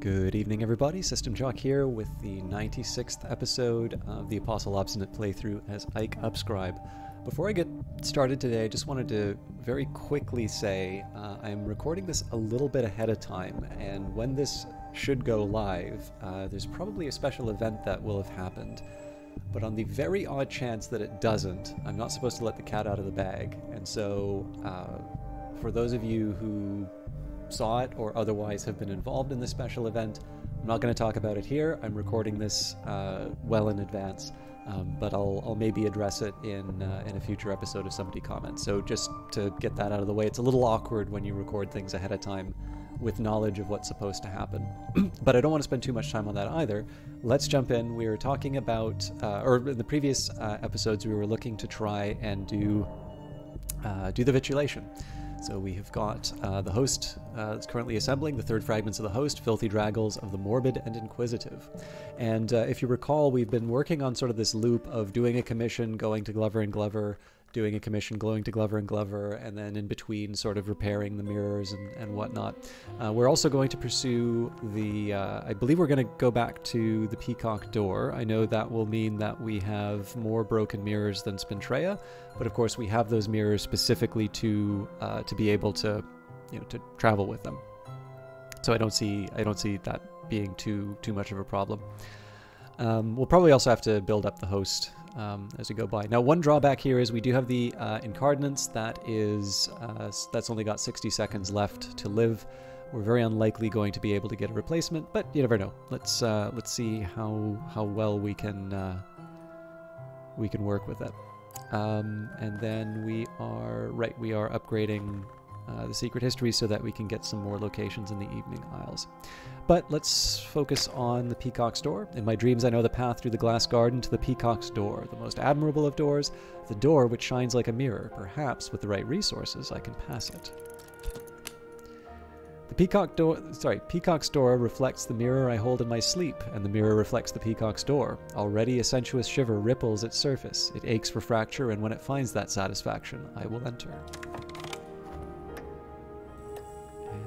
Good evening, everybody. System Jock here with the 96th episode of the Apostle Obsonate playthrough as Ike Upscribe. Before I get started today, I just wanted to very quickly say I'm recording this a little bit ahead of time, and when this should go live, there's probably a special event that will have happened. But on the very odd chance that it doesn't, I'm not supposed to let the cat out of the bag. And so, for those of you who saw it or otherwise have been involved in this special event, I'm not going to talk about it here. I'm recording this well in advance, but I'll maybe address it in a future episode if somebody comments. So just to get that out of the way, it's a little awkward when you record things ahead of time with knowledge of what's supposed to happen. But I don't want to spend too much time on that either. Let's jump in. We were talking about, or in the previous episodes, we were looking to try and do the vitulation. So we have got the host that's currently assembling, the third fragments of the host, filthy draggles of the morbid and inquisitive. And if you recall, we've been working on sort of this loop of doing a commission, going to Glover and Glover, doing a commission, going to Glover and Glover, and then in between sort of repairing the mirrors and whatnot. We're also going to pursue the, I believe we're going to go back to the Peacock Door. I know that will mean that we have more broken mirrors than Spintrea, but of course we have those mirrors specifically to be able to, to travel with them. So I don't see that being too much of a problem. We'll probably also have to build up the host as we go by. Now, one drawback here is we do have the incardinance that's only got 60 seconds left to live. We're very unlikely going to be able to get a replacement, but you never know. Let's see how well we can work with it. And then we are upgrading the secret history so that we can get some more locations in the evening isles. But let's focus on the Peacock's Door. In my dreams, I know the path through the glass garden to the Peacock's Door, the most admirable of doors, the door which shines like a mirror. Perhaps, with the right resources, I can pass it. The Peacock's Door reflects the mirror I hold in my sleep, and the mirror reflects the Peacock's Door. Already a sensuous shiver ripples its surface. It aches for fracture, and when it finds that satisfaction, I will enter.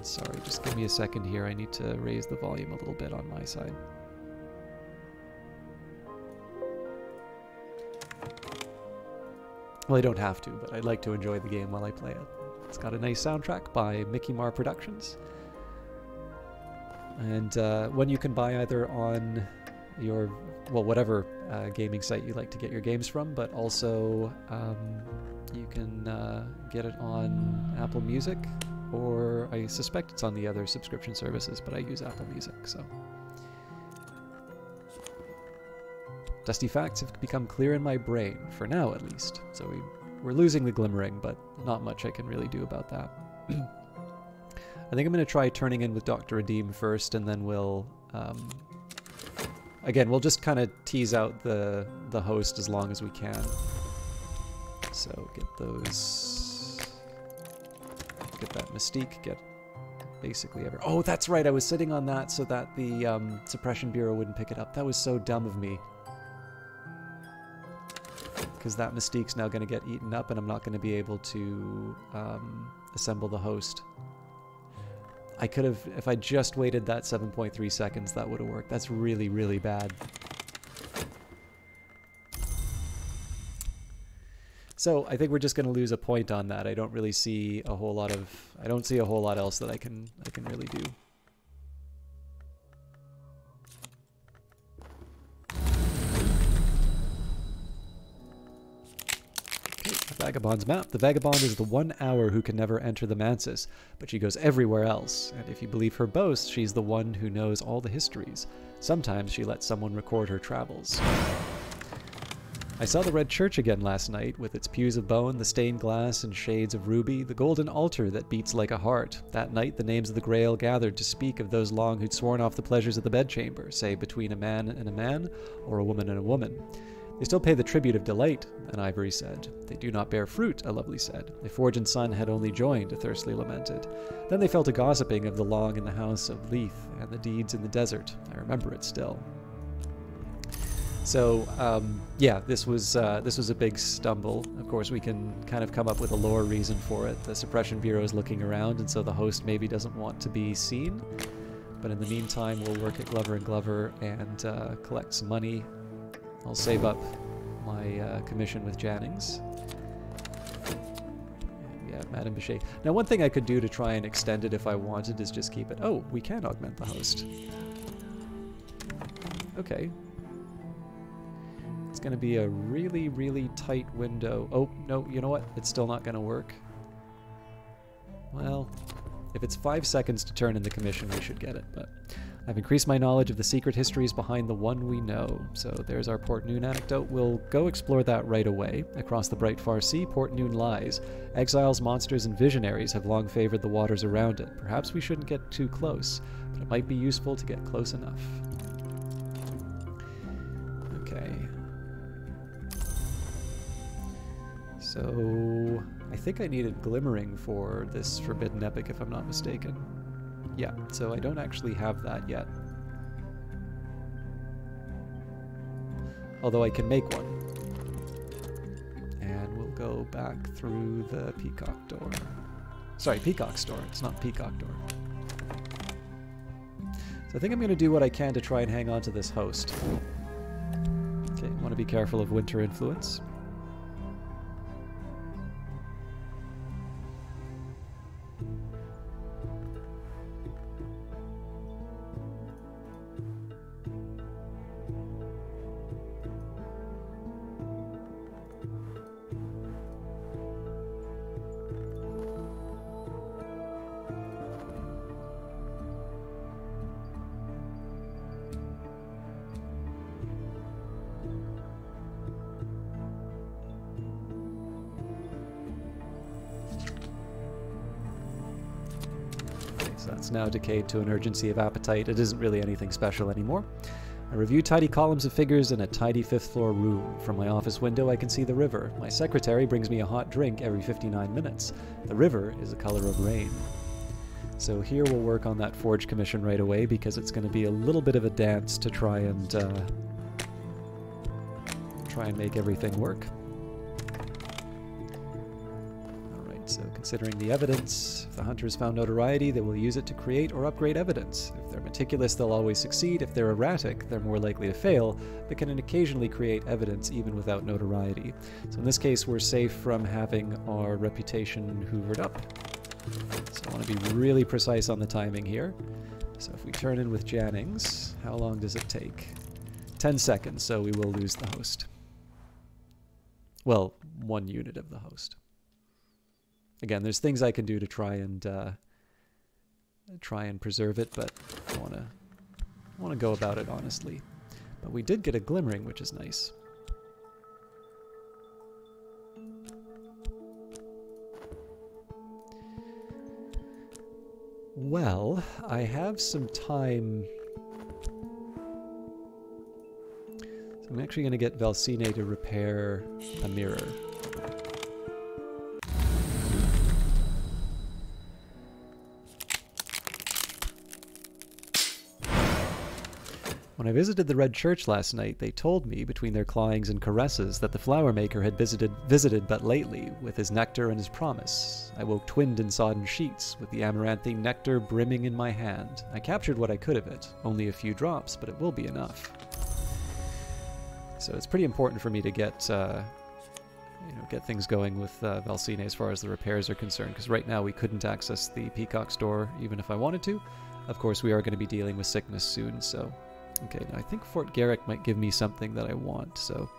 Sorry, just give me a second here. I need to raise the volume a little bit on my side. Well, I don't have to, but I'd like to enjoy the game while I play it. It's got a nice soundtrack by Mickey Mar Productions. And one you can buy either on your, well, whatever gaming site you like to get your games from, but also you can get it on Apple Music, or I suspect it's on the other subscription services, but I use Apple Music, so. Dusty facts have become clear in my brain, for now at least. So we're losing the glimmering, but not much I can really do about that. I think I'm going to try turning in with Dr. Redeem first, and then we'll... again, we'll just kind of tease out the host as long as we can. So get those... Get that Mystique, get basically every... Oh, that's right, I was sitting on that so that the Suppression Bureau wouldn't pick it up. That was so dumb of me. Because that Mystique's now going to get eaten up and I'm not going to be able to assemble the host. I could have, if I just waited that 7.3 seconds, that would have worked. That's really, really bad. So I think we're just going to lose a point on that. I don't really see a whole lot of... I don't see a whole lot else that I can really do. Okay, the Vagabond's map. The Vagabond is the 1 hour who can never enter the Mansis, but she goes everywhere else. And if you believe her boast, she's the one who knows all the histories. Sometimes she lets someone record her travels. I saw the Red Church again last night, with its pews of bone, the stained glass and shades of ruby, the golden altar that beats like a heart. That night the names of the Grail gathered to speak of those long who'd sworn off the pleasures of the bedchamber, say between a man and a man, or a woman and a woman. They still pay the tribute of delight, an ivory said. They do not bear fruit, a lovely said. If Forge and Sun had only joined, a thirstly lamented. Then they fell to gossiping of the long in the house of Leith, and the deeds in the desert. I remember it still. So, yeah, this was a big stumble. Of course, we can kind of come up with a lore reason for it. The Suppression Bureau is looking around, and so the host maybe doesn't want to be seen. But in the meantime, we'll work at Glover and Glover and collect some money. I'll save up my commission with Jannings. Yeah, Madame Bichet. Now, one thing I could do to try and extend it if I wanted is just keep it. Oh, we can augment the host. Okay. It's going to be a really, really tight window. Oh, no, you know what? It's still not going to work. Well, if it's 5 seconds to turn in the commission, we should get it, but I've increased my knowledge of the secret histories behind the one we know. So there's our Port Noon anecdote. We'll go explore that right away. Across the bright far sea, Port Noon lies. Exiles, monsters, and visionaries have long favored the waters around it. Perhaps we shouldn't get too close, but it might be useful to get close enough. Okay. So I think I needed glimmering for this forbidden epic, if I'm not mistaken. Yeah, so I don't actually have that yet. Although I can make one. And we'll go back through the Peacock door. Sorry, Peacock store. It's not Peacock door. So I think I'm going to do what I can to try and hang on to this host. Okay, I want to be careful of winter influence. That's now decayed to an urgency of appetite. It isn't really anything special anymore. I review tidy columns of figures in a tidy 5th floor room. From my office window I can see the river. My secretary brings me a hot drink every 59 minutes. The river is the color of rain. So here we'll work on that forge commission right away because it's going to be a little bit of a dance to try and make everything work. So considering the evidence, if the hunters found notoriety, they will use it to create or upgrade evidence. If they're meticulous, they'll always succeed. If they're erratic, they're more likely to fail, but can occasionally create evidence even without notoriety. So in this case, we're safe from having our reputation hoovered up. So I want to be really precise on the timing here. So if we turn in with Jannings, how long does it take? 10 seconds, so we will lose the host. Well, 1 unit of the host. Again, there's things I can do to try and preserve it, but I want to go about it honestly. But we did get a glimmering, which is nice. Well, I have some time. So I'm actually going to get Valsine to repair a mirror. When I visited the Red Church last night, they told me, between their clawings and caresses, that the flower maker had visited but lately, with his nectar and his promise. I woke twinned in sodden sheets, with the amaranthine nectar brimming in my hand. I captured what I could of it, only a few drops, but it will be enough. So it's pretty important for me to get things going with Valsine as far as the repairs are concerned, because right now we couldn't access the Peacock store even if I wanted to. Of course, we are going to be dealing with sickness soon, so... Okay, now I think Fort Garrick might give me something that I want. So,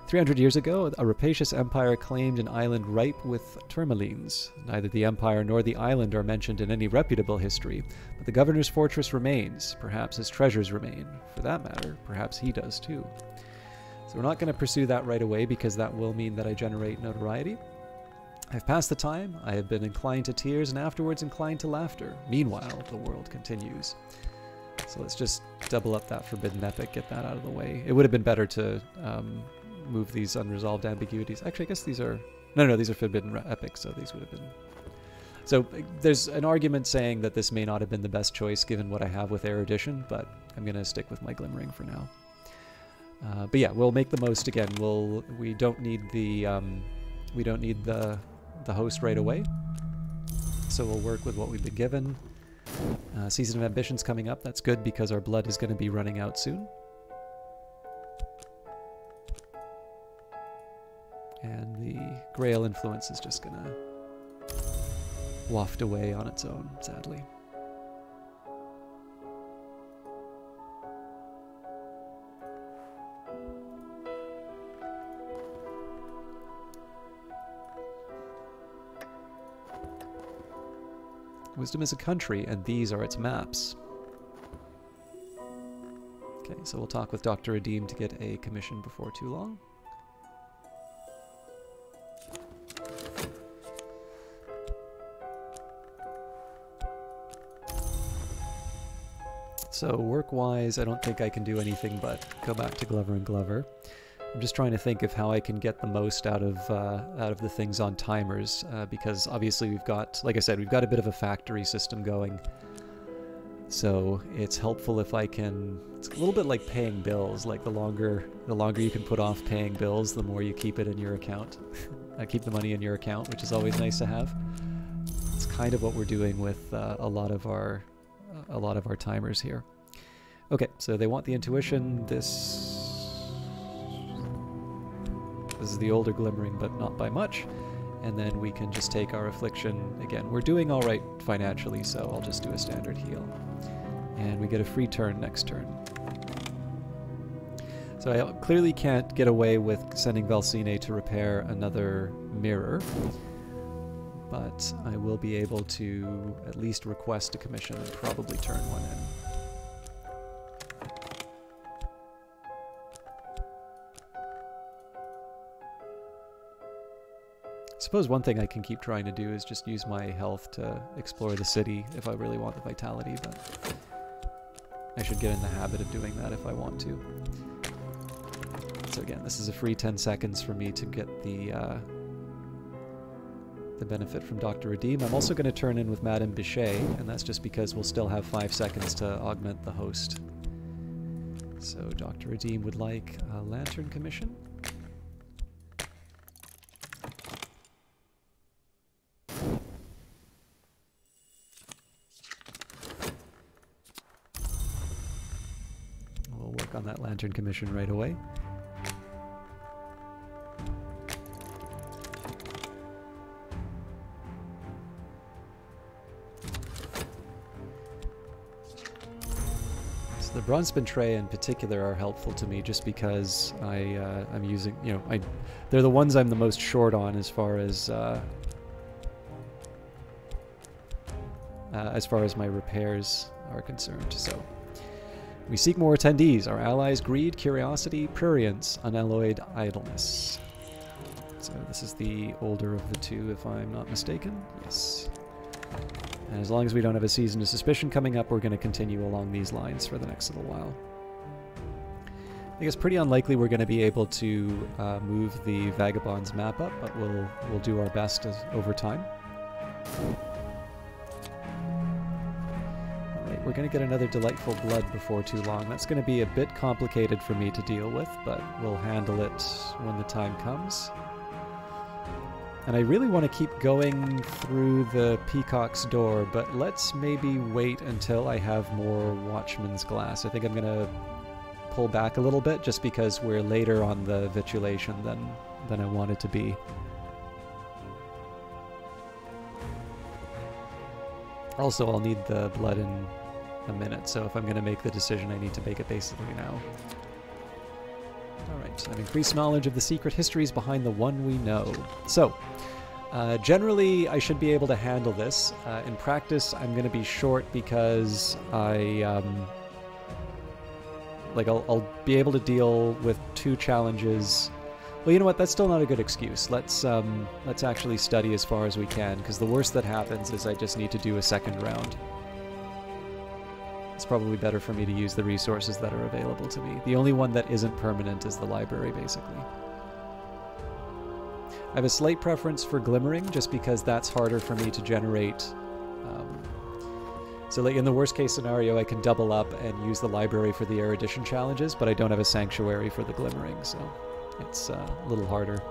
300 years ago, a rapacious empire claimed an island ripe with tourmalines. Neither the empire nor the island are mentioned in any reputable history, but the governor's fortress remains. Perhaps his treasures remain. For that matter, perhaps he does too. So we're not going to pursue that right away because that will mean that I generate notoriety. I've passed the time, I have been inclined to tears and afterwards inclined to laughter. Meanwhile, the world continues. So let's just double up that forbidden epic, get that out of the way. It would have been better to move these unresolved ambiguities. Actually, I guess these are... No, these are forbidden epics, so these would have been... So there's an argument saying that this may not have been the best choice given what I have with erudition, but I'm going to stick with my glimmering for now. But yeah, we'll make the most again. We don't need the host right away, so we'll work with what we've been given. Season of Ambition's coming up. That's good because our blood is going to be running out soon. And the Grail influence is just going to waft away on its own, sadly. Wisdom is a country, and these are its maps. Okay, so we'll talk with Dr. Redeem to get a commission before too long. So work-wise, I don't think I can do anything but go back to Glover and Glover. I'm just trying to think of how I can get the most out of the things on timers, because obviously we've got, like I said, we've got a bit of a factory system going. So it's helpful if I can. It's a little bit like paying bills. Like the longer you can put off paying bills, the more you keep it in your account. Keep the money in your account, which is always nice to have. It's kind of what we're doing with a lot of our timers here. Okay, so they want the intuition. This is the older glimmering, but not by much. And then we can just take our affliction. Again, we're doing all right financially, so I'll just do a standard heal. And we get a free turn next turn. So I clearly can't get away with sending Valsine to repair another mirror, but I will be able to at least request a commission and probably turn one in. I suppose one thing I can keep trying to do is just use my health to explore the city if I really want the vitality, but I should get in the habit of doing that if I want to. So again, this is a free 10 seconds for me to get the benefit from Dr. Redeem. I'm also going to turn in with Madame Bichet, and that's just because we'll still have 5 seconds to augment the host. So Dr. Redeem would like a lantern commission. We'll work on that lantern commission right away. The bronze-spin tray in particular are helpful to me just because I'm using, you know, they're the ones I'm the most short on as far as my repairs are concerned. So we seek more attendees. Our allies: greed, curiosity, prurience, unalloyed idleness. So this is the older of the two, if I'm not mistaken. Yes. And as long as we don't have a Season of Suspicion coming up, we're going to continue along these lines for the next little while. I think it's pretty unlikely we're going to be able to move the Vagabonds map up, but we'll do our best over time. Alright, we're going to get another Delightful Blood before too long. That's going to be a bit complicated for me to deal with, but we'll handle it when the time comes. And I really want to keep going through the Peacock's door, but let's maybe wait until I have more Watchman's Glass. I think I'm going to pull back a little bit just because we're later on the vitulation than I wanted to be. Also, I'll need the blood in a minute, so if I'm going to make the decision, I need to make it basically now. Alright, I've increased knowledge of the secret histories behind the one we know. So, generally I should be able to handle this. In practice, I'm going to be short because I'll be able to deal with 2 challenges. Well, you know what? That's still not a good excuse. Let's actually study as far as we can, because the worst that happens is I just need to do a second round. It's probably better for me to use the resources that are available to me. The only one that isn't permanent is the library, basically. I have a slight preference for Glimmering, just because that's harder for me to generate. So like in the worst case scenario, I can double up and use the library for the erudition challenges, but I don't have a sanctuary for the Glimmering, so it's a little harder.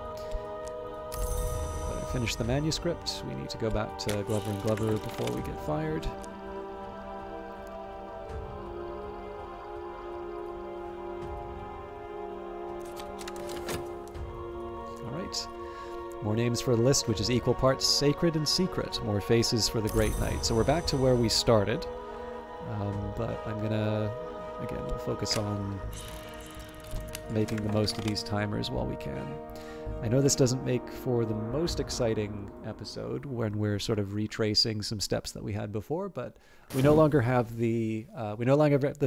But I finished the manuscript. We need to go back to Glover and Glover before we get fired. More names for the list, which is equal parts sacred and secret. More faces for the Great Night. So we're back to where we started. But I'm gonna, again, we'll focus on making the most of these timers while we can. I know this doesn't make for the most exciting episode when we're sort of retracing some steps that we had before, but we no longer have the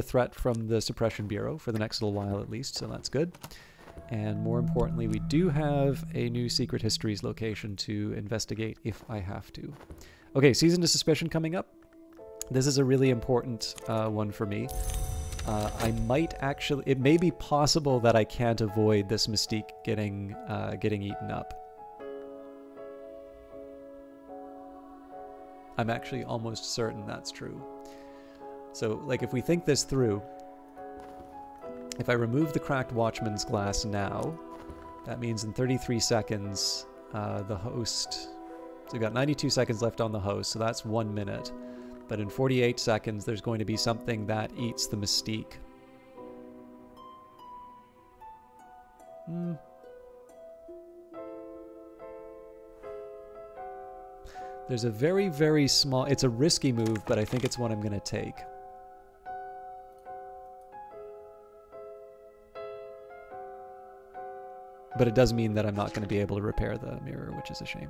threat from the Suppression Bureau for the next little while at least, so that's good. And more importantly, we do have a new Secret Histories location to investigate if I have to. Okay, Season of Suspicion coming up. This is a really important one for me. I might actually... It may be possible that I can't avoid this Mystique getting eaten up. I'm actually almost certain that's true. So, like, if we think this through, if I remove the cracked Watchman's glass now, that means in 33 seconds, the host... So we've got 92 seconds left on the host, so that's 1 minute. But in 48 seconds, there's going to be something that eats the Mystique. There's a very, very small... It's a risky move, but I think it's one I'm going to take. But it does mean that I'm not going to be able to repair the mirror, which is a shame.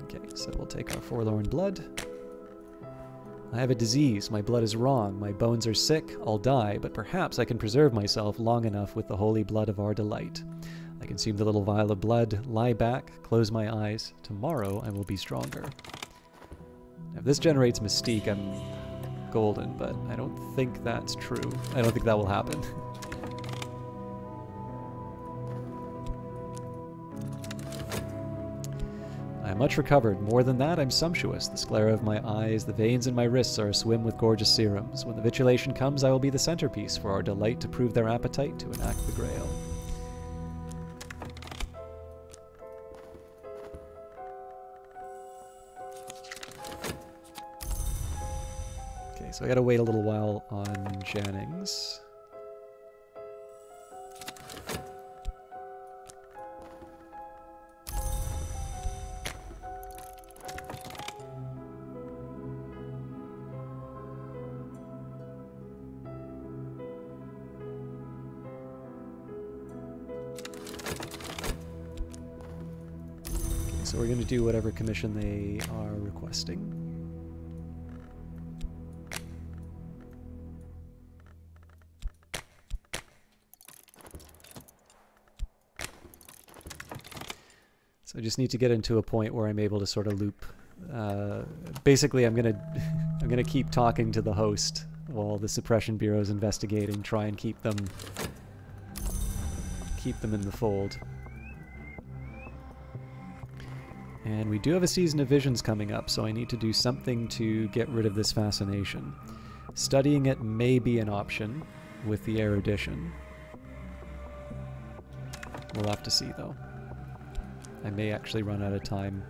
Okay, so we'll take our Forlorn Blood. I have a disease, my blood is wrong, my bones are sick, I'll die, but perhaps I can preserve myself long enough with the holy blood of our delight. I consume the little vial of blood, lie back, close my eyes. Tomorrow I will be stronger. Now, if this generates Mystique, I'm golden, but I don't think that's true. I don't think that will happen. I am much recovered. More than that, I'm sumptuous. The sclera of my eyes, the veins in my wrists are aswim with gorgeous serums. When the vitulation comes, I will be the centerpiece for our delight to prove their appetite to enact the grail. Okay, so I gotta wait a little while on Jennings. So we're going to do whatever commission they are requesting. So I just need to get into a point where I'm able to sort of loop. Basically, I'm gonna keep talking to the host while the Suppression Bureau is investigating, try and keep them in the fold. And we do have a Season of Visions coming up, so I need to do something to get rid of this fascination. Studying it may be an option with the erudition. We'll have to see, though. I may actually run out of time.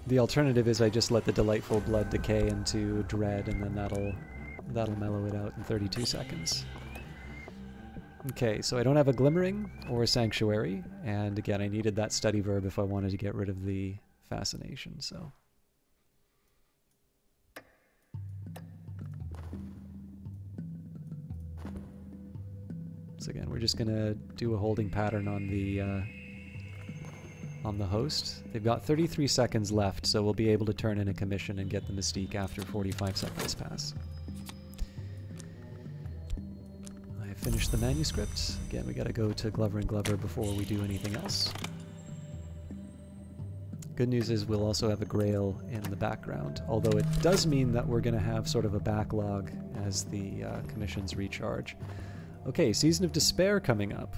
The alternative is I just let the delightful blood decay into dread, and then that'll mellow it out in 32 seconds. Okay, so I don't have a glimmering or a sanctuary, and again, I needed that study verb if I wanted to get rid of the fascination, so. So again, we're just gonna do a holding pattern on the host. They've got 33 seconds left, so we'll be able to turn in a commission and get the Mystique after 45 seconds pass. I have finished the manuscript. Again, we gotta go to Glover and Glover before we do anything else. Good news is we'll also have a Grail in the background, although it does mean that we're gonna have sort of a backlog as the commissions recharge. Okay, Season of Despair coming up.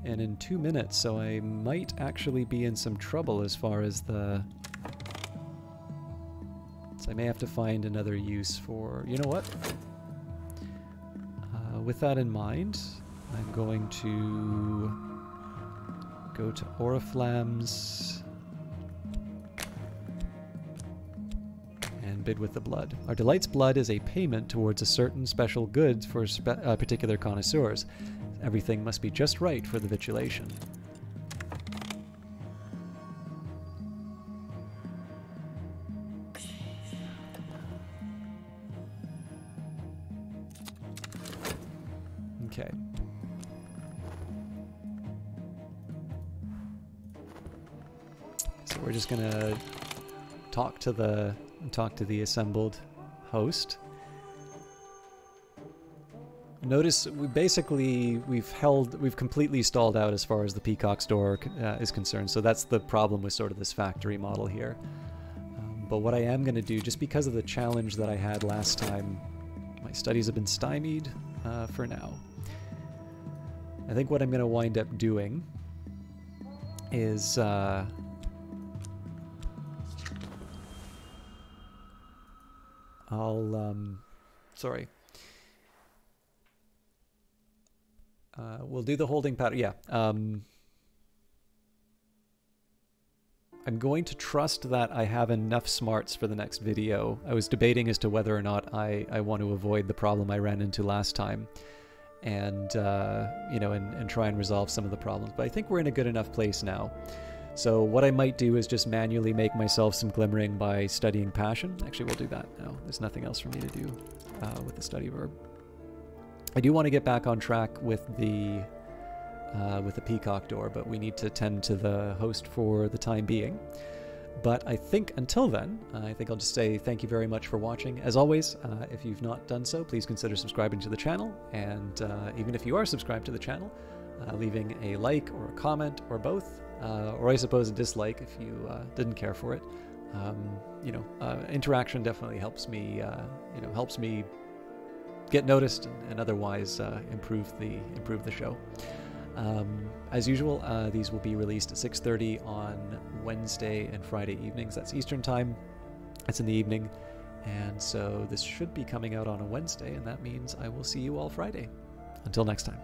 And in 2 minutes, so I might actually be in some trouble as far as the... So I may have to find another use for... You know what? with that in mind, I'm going to go to Oriflamme's and bid with the blood. Our Delight's blood is a payment towards a certain special goods for particular connoisseurs. Everything must be just right for the vitulation. Okay. So we're just gonna talk to the assembled host. Notice we've completely stalled out as far as the Peacock's door is concerned. So that's the problem with sort of this factory model here. But what I am going to do, just because of the challenge that I had last time, my studies have been stymied for now. I think what I'm going to wind up doing is we'll do the holding pattern. Yeah. I'm going to trust that I have enough smarts for the next video. I was debating as to whether or not I want to avoid the problem I ran into last time, and you know, and try and resolve some of the problems. But I think we're in a good enough place now. So what I might do is just manually make myself some glimmering by studying passion. Actually, we'll do that now. There's nothing else for me to do with the study verb. I do want to get back on track with the Peacock door, but we need to tend to the host for the time being. But I think until then, I think I'll just say thank you very much for watching. As always, if you've not done so, please consider subscribing to the channel. And even if you are subscribed to the channel, leaving a like or a comment or both, or I suppose a dislike if you didn't care for it. You know, interaction definitely helps me, you know, helps me get noticed and otherwise improve the show. As usual, these will be released at 6:30 on Wednesday and Friday evenings. That's Eastern time. It's in the evening. And so this should be coming out on a Wednesday, and that means I will see you all Friday. Until next time.